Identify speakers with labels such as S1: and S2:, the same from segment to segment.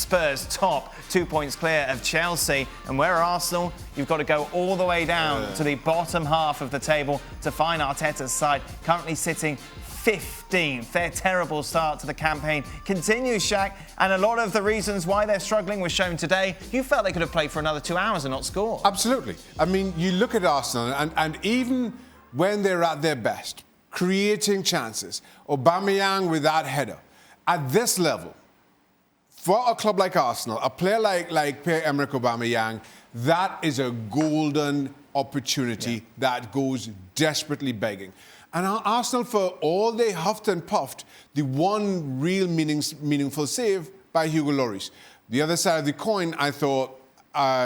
S1: Spurs top, 2 points clear of Chelsea. And where are Arsenal? You've got to go all the way down to the bottom half of the table to find Arteta's side, currently sitting 15th. Their terrible start to the campaign continues, Shaq, and a lot of the reasons why they're struggling was shown today. You felt they could have played for another 2 hours and not scored.
S2: Absolutely. I mean, you look at Arsenal, and even when they're at their best, creating chances, Aubameyang with that header, at this level, for a club like Arsenal, a player like Pierre-Emerick Aubameyang, that is a golden opportunity that goes desperately begging. And Arsenal, for all they huffed and puffed, the one real meaningful save by Hugo Lloris. The other side of the coin, I thought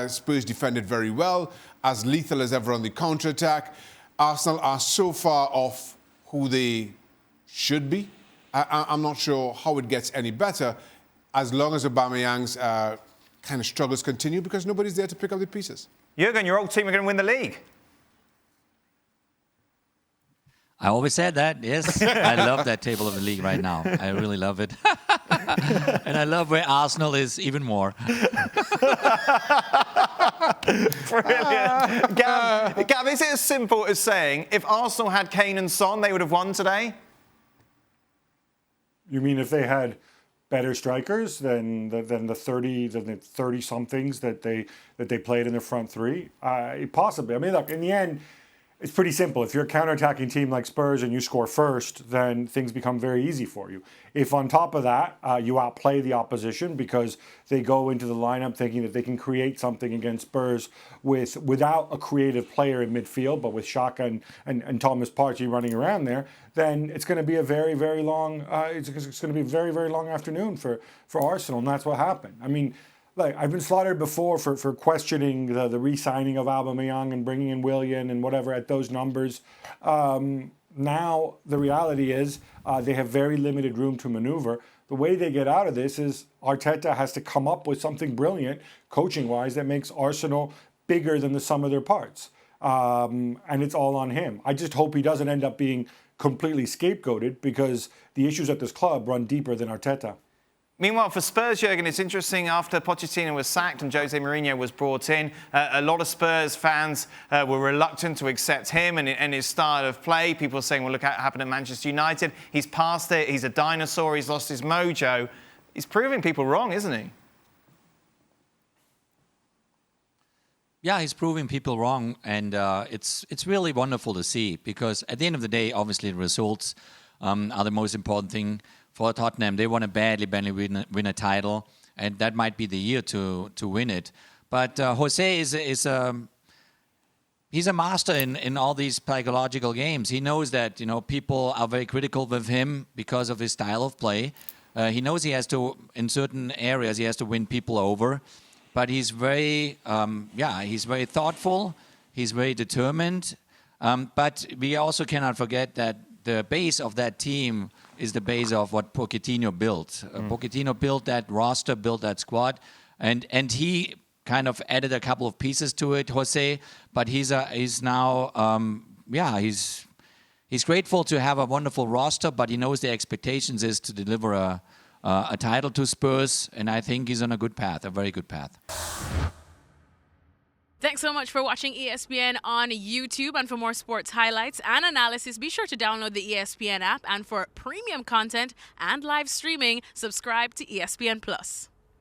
S2: Spurs defended very well, as lethal as ever on the counter-attack. Arsenal are so far off who they should be. I'm not sure how it gets any better as long as Aubameyang's kind of struggles continue, because nobody's there to pick up the pieces.
S1: Jurgen, your old team are going to win the league.
S3: I always said that, yes. I love that table of the league right now. I really love it. And I love where Arsenal is even more.
S1: Brilliant. Gav, is it as simple as saying if Arsenal had Kane and Son, they would have won today?
S4: You mean if they had better strikers than the 30-somethings that they played in their front three? Possibly. I mean, look, in the end, it's pretty simple. If you're a counter-attacking team like Spurs and you score first, then things become very easy for you. If on top of that, you outplay the opposition because they go into the lineup thinking that they can create something against Spurs without a creative player in midfield, but with Shaka and Thomas Partey running around there, then it's going to be a very, very long. It's going to be a very, very long afternoon for Arsenal, and that's what happened. I mean, like, I've been slaughtered before for questioning the re-signing of Aubameyang and bringing in Willian and whatever at those numbers. Now the reality is they have very limited room to maneuver. The way they get out of this is Arteta has to come up with something brilliant, coaching-wise, that makes Arsenal bigger than the sum of their parts. And it's all on him. I just hope he doesn't end up being completely scapegoated, because the issues at this club run deeper than Arteta.
S1: Meanwhile, for Spurs, Jurgen, it's interesting. After Pochettino was sacked and Jose Mourinho was brought in, a lot of Spurs fans were reluctant to accept him and his style of play. People saying, well, look what happened at Manchester United. He's past it. He's a dinosaur. He's lost his mojo. He's proving people wrong, isn't he?
S3: Yeah, he's proving people wrong, and it's really wonderful to see, because at the end of the day, obviously, the results are the most important thing for Tottenham. They want to badly win a title, and that might be the year to win it. But Jose he's a master in all these psychological games. He knows that people are very critical of him because of his style of play. He knows he has to, in certain areas, he has to win people over. But he's very he's very thoughtful. He's very determined. But we also cannot forget that the base of that team is the base of what Pochettino built. Pochettino built that roster, built that squad, and he kind of added a couple of pieces to it, Jose. But he's now he's grateful to have a wonderful roster, but he knows the expectations is to deliver a title to Spurs, and I think he's on a good path, a very good path.
S5: Thanks so much for watching ESPN on YouTube. And for more sports highlights and analysis, be sure to download the ESPN app. And for premium content and live streaming, subscribe to ESPN+.